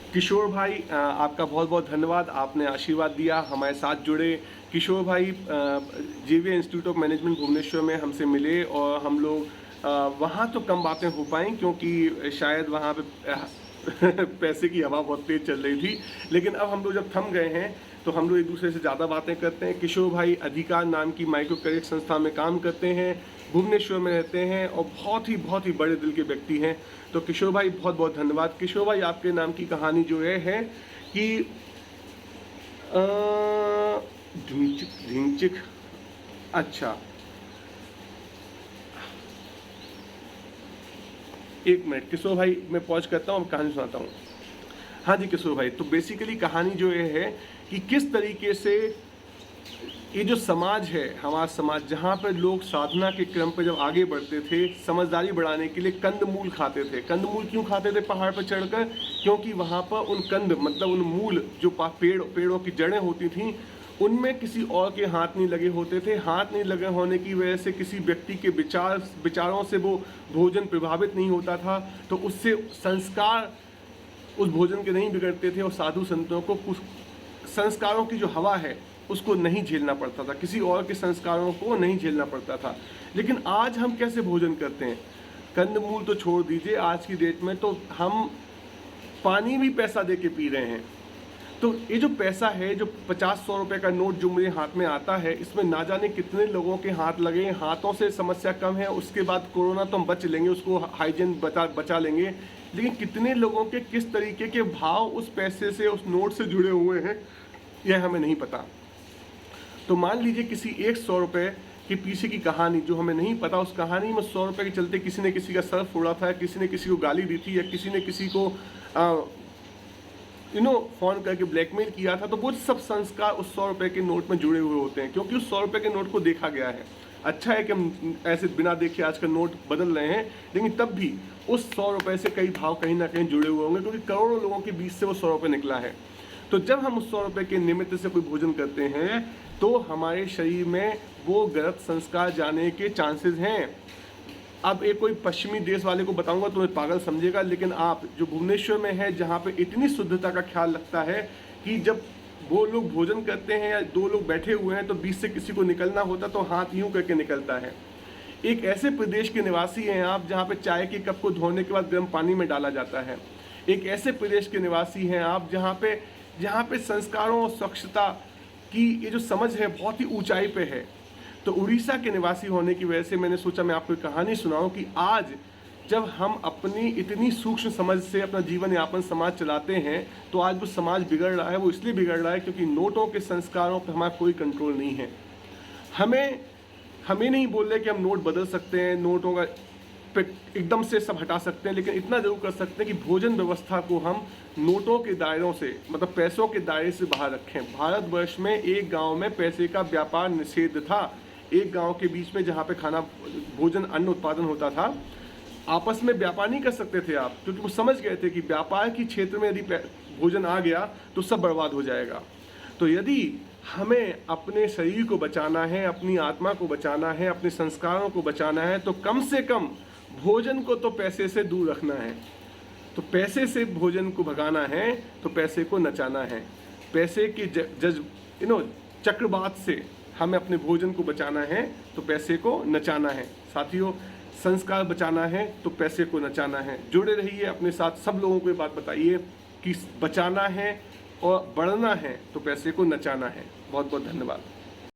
किशोर भाई आपका बहुत बहुत धन्यवाद, आपने आशीर्वाद दिया, हमारे साथ जुड़े। किशोर भाई जेवीए इंस्टीट्यूट ऑफ मैनेजमेंट भुवनेश्वर में हमसे मिले और हम लोग वहाँ तो कम बातें हो पाई क्योंकि शायद वहाँ पे पैसे की हवा बहुत तेज चल रही थी। लेकिन अब हम लोग जब थम गए हैं तो हम लोग एक दूसरे से ज़्यादा बातें करते हैं। किशोर भाई अधिकार नाम की माइक्रो क्रेडिट संस्था में काम करते हैं, भुवनेश्वर में रहते हैं और बहुत ही बड़े दिल के व्यक्ति हैं। तो किशोर भाई बहुत बहुत धन्यवाद। किशोर भाई आपके नाम की कहानी जो है कि ढिंचिक ढिंचिक अच्छा, एक मिनट किशोर भाई, मैं पॉज करता हूँ, कहानी सुनाता हूँ। हाँ जी किशोर भाई, तो बेसिकली कहानी जो ये है कि किस तरीके से ये जो समाज है, हमारा समाज, जहाँ पर लोग साधना के क्रम पर जब आगे बढ़ते थे, समझदारी बढ़ाने के लिए कंदमूल खाते थे। कंदमूल क्यों खाते थे पहाड़ पर चढ़कर? क्योंकि वहाँ पर उन कंद मतलब उन मूल जो पेड़ों की जड़ें होती थीं, उनमें किसी और के हाथ नहीं लगे होते थे। हाथ नहीं लगे होने की वजह से किसी व्यक्ति के विचारों से वो भोजन प्रभावित नहीं होता था, तो उससे संस्कार उस भोजन के नहीं बिगड़ते थे और साधु संतों को कुछ संस्कारों की जो हवा है उसको नहीं झेलना पड़ता था, किसी और के संस्कारों को नहीं झेलना पड़ता था। लेकिन आज हम कैसे भोजन करते हैं? कंदमूल तो छोड़ दीजिए, आज की डेट में तो हम पानी भी पैसा दे के पी रहे हैं। तो ये जो पैसा है, जो 50-100 रुपए का नोट जो मेरे हाथ में आता है, इसमें ना जाने कितने लोगों के हाथ लगे। हाथों से समस्या कम है, उसके बाद कोरोना तो हम बच लेंगे, उसको हाइजीन बचा लेंगे, लेकिन कितने लोगों के किस तरीके के भाव उस पैसे से, उस नोट से जुड़े हुए हैं, यह हमें नहीं पता। तो मान लीजिए किसी एक 100 रुपये के पीछे की कहानी जो हमें नहीं पता, उस कहानी में 100 रुपये के चलते किसी ने किसी का सर फोड़ा था, किसी ने किसी को गाली दी थी, या किसी ने किसी को फ़ोन करके ब्लैकमेल किया था, तो वो सब संस्कार उस 100 रुपये के नोट में जुड़े हुए होते हैं, क्योंकि उस 100 रुपये के नोट को देखा गया है। अच्छा है कि हम ऐसे बिना देखे आज का नोट बदल रहे हैं, लेकिन तब भी उस 100 रुपये से कई भाव कहीं ना कहीं जुड़े हुए होंगे, क्योंकि करोड़ों लोगों के बीच से वो 100 रुपये निकला है। तो जब हम उस 100 रुपये के निमित्त से कोई भोजन करते हैं तो हमारे शरीर में वो गलत संस्कार जाने के चांसेस हैं। अब एक कोई पश्चिमी देश वाले को बताऊंगा तो मैं पागल समझेगा, लेकिन आप जो भुवनेश्वर में है, जहाँ पे इतनी शुद्धता का ख्याल रखता है कि जब वो लोग भोजन करते हैं या दो लोग बैठे हुए हैं तो बीच से किसी को निकलना होता तो हाथ यूं करके निकलता है। एक ऐसे प्रदेश के निवासी हैं आप जहाँ पे चाय के कप को धोने के बाद गर्म पानी में डाला जाता है। एक ऐसे प्रदेश के निवासी हैं आप जहाँ पे संस्कारों और स्वच्छता की ये जो समझ है बहुत ही ऊंचाई पे है। तो उड़ीसा के निवासी होने की वजह से मैंने सोचा मैं आपको एक कहानी सुनाऊं कि आज जब हम अपनी इतनी सूक्ष्म समझ से अपना जीवन यापन समाज चलाते हैं तो आज वो समाज बिगड़ रहा है। वो इसलिए बिगड़ रहा है क्योंकि नोटों के संस्कारों पर हमारा कोई कंट्रोल नहीं है। हमें नहीं बोल रहे कि हम नोट बदल सकते हैं, नोटों का एकदम से सब हटा सकते हैं, लेकिन इतना जरूर कर सकते हैं कि भोजन व्यवस्था को हम नोटों के दायरों से, मतलब पैसों के दायरे से बाहर रखें। भारतवर्ष में एक गांव में पैसे का व्यापार निषेध था। एक गांव के बीच में जहाँ पे खाना भोजन अन्न उत्पादन होता था, आपस में व्यापार नहीं कर सकते थे आप, क्योंकि वो समझ गए थे कि व्यापार की क्षेत्र में यदि भोजन आ गया तो सब बर्बाद हो जाएगा। तो यदि हमें अपने शरीर को बचाना है, अपनी आत्मा को बचाना है, अपने संस्कारों को बचाना है, तो कम से कम भोजन को तो पैसे से दूर रखना है। तो पैसे से भोजन को भगाना है तो पैसे को नचाना है। पैसे के चक्रवात से हमें अपने भोजन को बचाना है तो पैसे को नचाना है। साथियों, संस्कार बचाना है तो पैसे को नचाना है। जुड़े रहिए अपने साथ, सब लोगों को ये बात बताइए कि बचाना है और बढ़ना है तो पैसे को नचाना है। बहुत बहुत धन्यवाद।